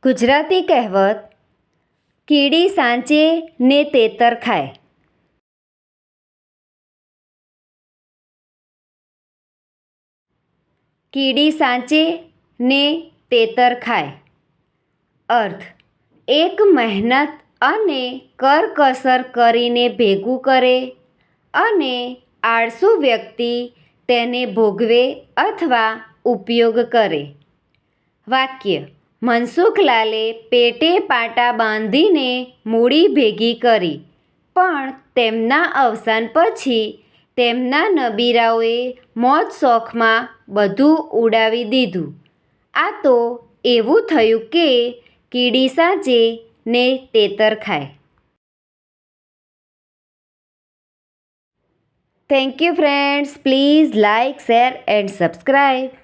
ગુજરાતી કહેવત કીડી સાંચે ને તેતર ખાય. કીડી સાંચે ને તેતર ખાય. અર્થ: એક મહેનત અને કરકસર કરીને ભેગું કરે અને આળસુ વ્યક્તિ તેને ભોગવે અથવા ઉપયોગ કરે. વાક્ય: મનસુખલાલે પેટે પાટા બાંધીને મૂડી ભેગી કરી, પણ તેમના અવસાન પછી તેમના નબીરાઓએ મોજ શોખમાં બધું ઉડાવી દીધું. આ તો એવું થયું કે કીડી સાંચે ને તેતર ખાય. Thank you friends. Please like, share and subscribe.